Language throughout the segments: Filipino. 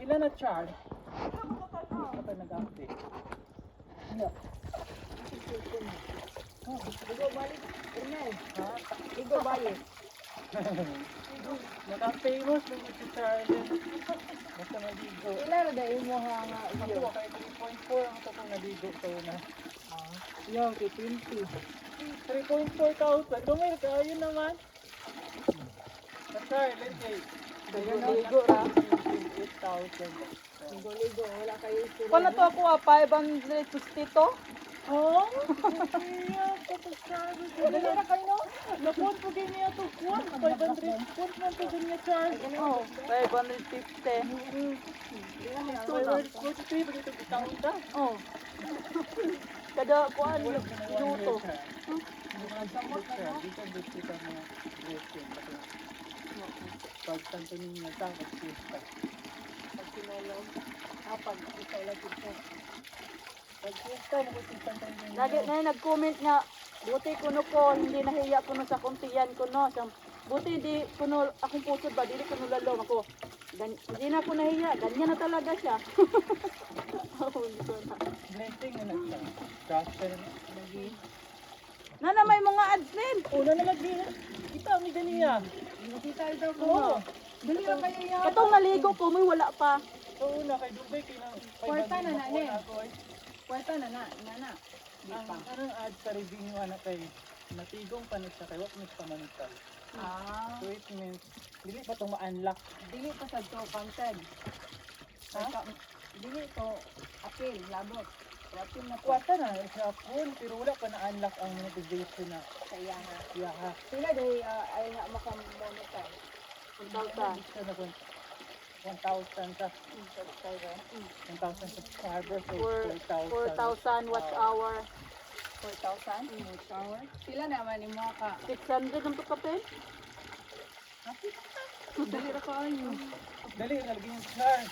Pila na charge? Ito pa nag-update. Ano? Igo balik. Inay. Ha? Igo balik. Naka-famous na mag-charge. Basta maligo. Ilan na dahil mo nga Ako iyo. kaya 3.4 ang ito kung naligo ko na. Yo, kay 20. 3.4,000. Kumil ka, yun naman. Sir, let's say. Ligo ra. 8,000. Ligo, wala kayo istorya. Pala to ako 560 to? Oh? Kaya, kapag-charge. Wala na kayo no? Napon po kayo niya ito. 500. Pon man po kayo niya charge. Oh, 550. Ito na. 43, bagay ito bitang ita. Oh. Kada kuan luto. Dito kita mga blessing. Pag tanto ninyo tapos pista. Pag sinolog, kapag ikaw lang ito. Pag pista mo kung tanto ninyo. Lagi na nag-comment nga buti kuno ko hindi nahiya kuno sa kuntiyan kuno. Buti di kuno akong pusod ba dili kuno lalom ako. Hindi na ako nahiya, ganyan na talaga siya. Blessing na nagsa. Doctor lagi. Nana may mga ads din. Una na lagi. Kita mi ganiya. Nakita daw ko. Oo. Dili ka kayo yan. Katong naligo ko may wala pa. So una kay Dubai kay nang Kwarta na na, eh. ako ay. Kwarta na na. Nana. Ang karang ad sa review nga na kay natigong pa na siya kay wak mis pamantal. So it means dili pa tong ma-unlock. Dili pa sa to counted. Ha? Dili to apil, labot. Apil na to. Kwarta na siya phone pero wala pa na-unlock ang monetization na. Kaya nga. Yeah, ha. Sila dahil ay nga makamonetize. 1,000. Siya na 1,000 ka. 1,000 subscribers so For 4,000. 4,000 watch hour. 4,000 watch hour. Sila naman yung mga ka. 600 ang kapin. Dali ra ko ayo. Dali na lagi yung charge.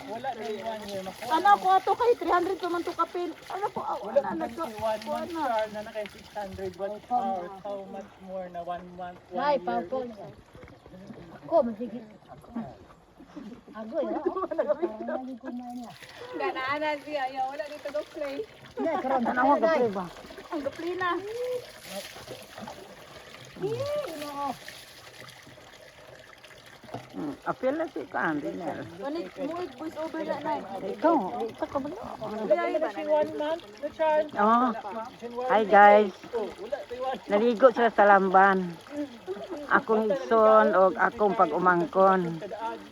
Wala na yung 1 year. Makuha Ano na. ko ato kay 300 pa man to kapin. Ano ko Wala ano na nagka. kasi 1 month charge na kay 600 watch hours. How much more na 1 month, 1 Nay, year. pagkon. Ko masigit. Ago ya. Ganaan siya. Ya wala dito do play. Nay, karon Ano ako gaplay ba? Ang gaplay na. Apil na si Candy na. Kanit mo voice over na na. Ikaw, ito ka ba na? Wala na siya 1 month na charge. Oh, January. hi guys. Oh, wala na yung 1 month. Naligo sa talamban. Akong igsoon o akong pag-umangkon.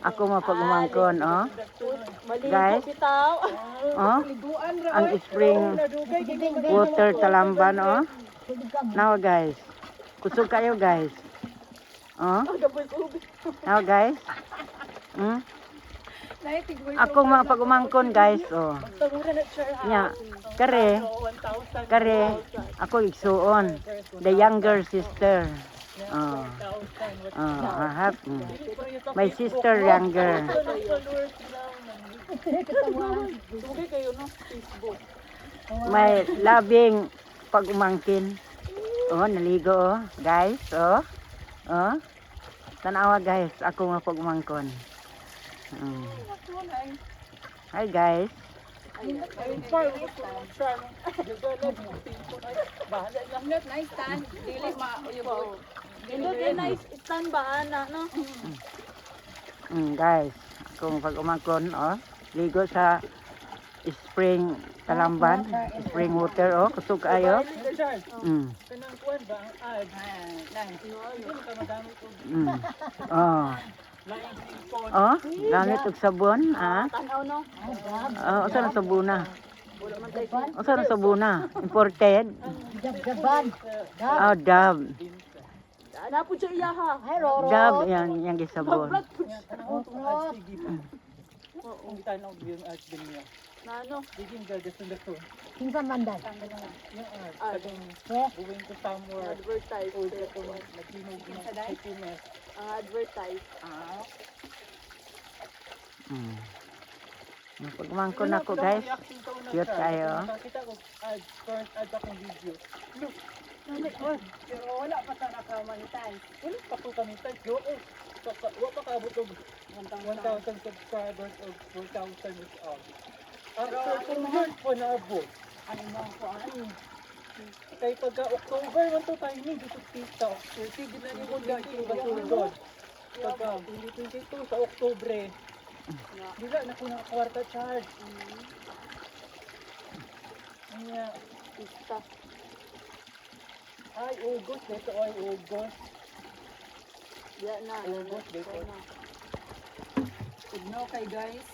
Ako mapag-umangkon, oh. Maligo Guys. bitaw. Oh, Liguan ra. ang spring water talamban, oh. Now guys, kusog kayo guys. Oh, Ang voice over. now guys. Hmm? Nay tigboy. Akong mapag-umangkon guys, oh. Basta mura na charge. Nya, kare, So, 1,000. kare, ako igsuon. The younger sister. Oh. 1,000. Ahap. My sister younger. Tugay kayo no Facebook. May labing pag-umangkin. Oh, naligo oh. Guys, oh. Oh. Tanawa guys, ako nga pag-umangkon. Hi guys. Not nice stand. Dili ma yung Ito din na stand ba ana no? Guys, ako nga pag-umangkon, oh. Ligo sa spring talamban, spring water, oh. Kusog kayo. Kanang kuwan ba ang ad? Hindi ka madami ko. Oh. Laing sipon. Oh, gamit og sabon, ah. Tanaw no. Oh, usa na sabuna. Wala man tayo. Usa na sabuna. Imported. jab-jaban. Oh, Dove. Ana po siya iyaha. Ay roro. Dove yang gisabon. Vlog po. Tanong ko ang ad sige. Kung tanong yung ad din niya. Na ano? Digin ka gusto na to. Kinsa mandan? Yung ad. Ad. Kadang going to somewhere. Advertise. Or ka kung nagtinog na happiness. Ang advertise. Pagmangkon ako guys. Cute kayo. Nakita ko ad. Current ad akong video. Look. Pero wala pa ta naka-monetize. Wala pa po kami tayo. Wala pa kabutog 1,000 subscribers or 4,000 is out. After 2 years pa naabot. Ano na ko ano. Kaya pagka October man to tayo ni dito kita. Sige na ni mo guys yung basudod. Pagka 2022 sa Oktobre. Bila na ko na kwarta charge. Kanya Pista. ay August dito ay August. Ya na. August dito. Tugnaw kay guys.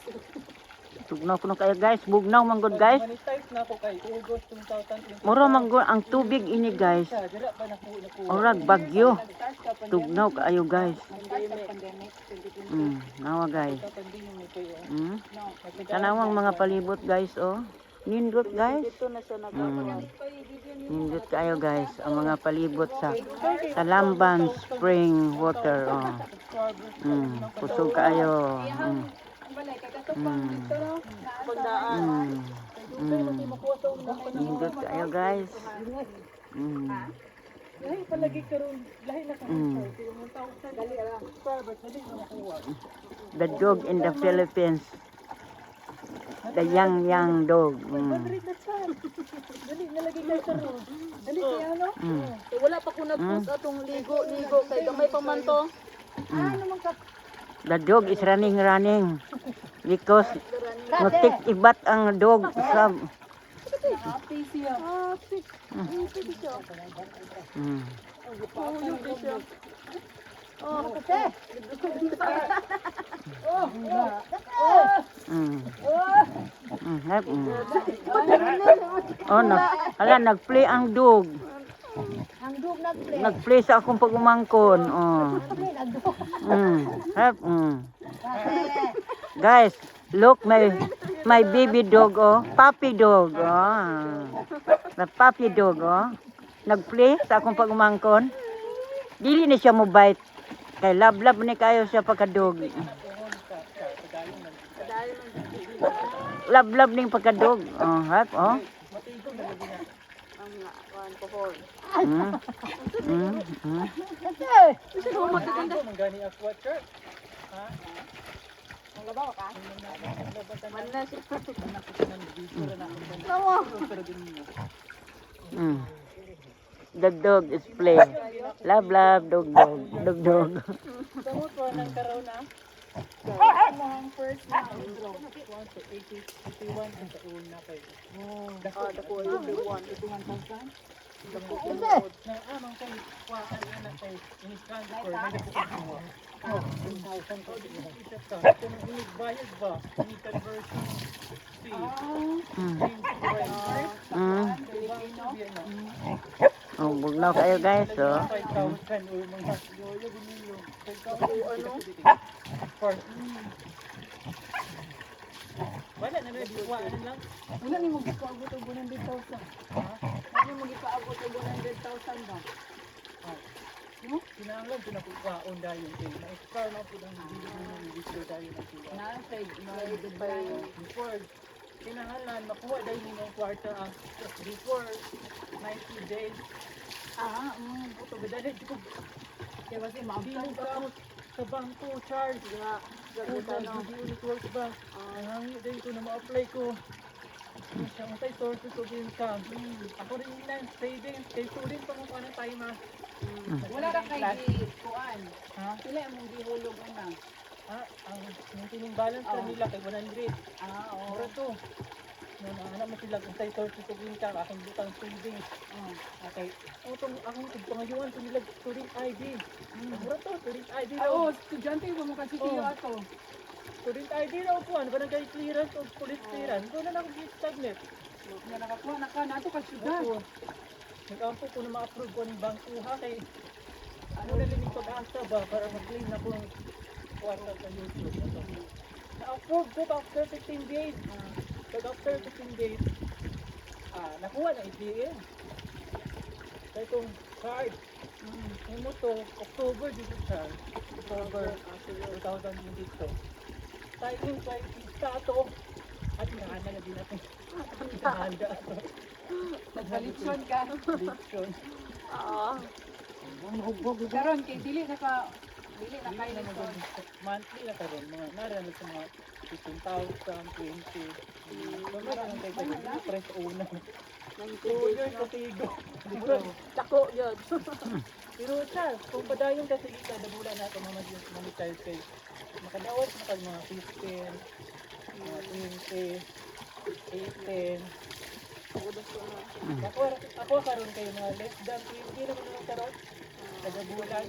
Tugnaw kuno kayo guys, bugnaw man gud guys. Monetize na ko kay August 2020. Mura man gud ang tubig ini guys. Dila pa nakuha. Orag bagyo. Nag-start ka pandemic. Tugnaw kaayo guys. Nag-start ka pandemic 2020. Nawa guys. Sa pandemya mo kayo. No. Tanawang mga palibot guys oh. Nindot guys. Dito na siya nag Nindot kayo guys ang mga palibot sa Talamban Spring Water oh. Kusog kayo. Ang balay kay katupang dito no. pagdaan. Nindot kayo guys. Lahi palagi karon, lahi na karon. Mm. Dali ra. Subscribers dali na makuha. The dog in the Philippines. The young dog. Dali na sad. Dali nalagay kayo karon. Dali kay ano? Eh, wala pa ko nag-post atong ligo kay gamay pa man to. Ano man ka The dog is running because mutik ibat ang dog sa happy siya. mm. Oh, kasi. Mm. Oh, nagplay ang dog. Ang dug nag-play. Nagplay sa akong pagumangkon. Oh. Guys, look my baby dog oh, puppy dog oh. The puppy dog oh. Nagplay sa akong pagumangkon. Dili ni siya mo bite. Kay love ni kayo siya pagkadog. Love ning pagkadog. Oh, hap oh. Mm. Mangani aqua shirt. Ha? Magabaw ka? Man na siya. Mm. The dog is play. Love, dog. Samot ko nang karaw na. Ang first na. 81 ang taon na kay. Ah, dako yung one. Na amang kay kuhaan na kay in transfer na ko. 1,000 ko din isa ka. Kung bayad ba? Ni conversion fee. Oh, bugnaw kayo guys oh. 5,000 or mga yoyo binilo. 5,000 course. Wala na rin kuhaan lang. Wala ni mo gipaabot og 100,000. Ano mo gipaabot og 100,000 ba? Kinahanglan ko na kuhaan dahil kay na-expire na po ng video dahil na sila. Na Before, kinahanglan makuha dahil ng kwarta before 90 days. Ito badali ko. kaya kasi Bilog maabot ka sa bangko charge. Ano? Hindi ulit ba? Hangi din ko na ma-apply ko. Siyang tayo sources of income. Ako rin lang, savings. Kay student pa kung anong time ha. wala ra kay kuan. Ha? Sila among gihulog una. Ang maintaining balance kanila kay 100. Oo. Mura to. Ano mo sila kung tayo sources of income. Akong butang savings. Okay. Akong pangayuan ko nila student ID. Mura to, student ID Oo, raw. estudyante mo mo kasi kiyo ato. Student ID raw po. Ano ba nang kay clearance o police clearance? Doon na lang stagnet. Nga nakakuha na ka nato ka syudad. Oo. Nag-ampo ko na ma-approve ko ng bangkuha kay ano na lang yung pag-asa ba para mag-claim na po ng kwarta sa YouTube. Na-approve ko after 15 days. Pag after 15 days, nakuha na ATM. Kaya itong card, yung mo to, October dito siya. October 2022. Timing kay Stato at nahanda na din natin. Nahanda. Nagbaliksyon ka. Addiction. Ah. Karon kay dili na ka Dili na Hindi kayo na nito. monthly na karon mga narinig sa mga 15,000, 20. So meron kay karon press una. 2 years sa tigo. Dako yun. Pero Charles, kung padayon ka sa ika, dabulan natin mga monetize kay makadawas na kag mga 15, mga 20, 18. Ako karon kayo mga less than 20 naman lang karon. Kada bulan.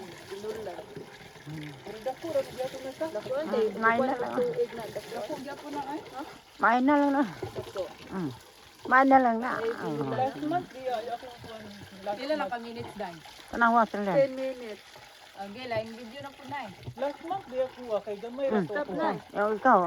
Pero dako ra gyud na sa. Dako hindi. Main na lang. Tuig na. Dako. Ako gyapon na ay. Main na lang na. Dako. Main na lang na. Last month di ay ako kuan last Pila na month. ka minutes dan? Tanawa sila. 10 minutes. Okay, lain video na po na eh. Last month di ako kay gamay ra to. Stop na. Ikaw,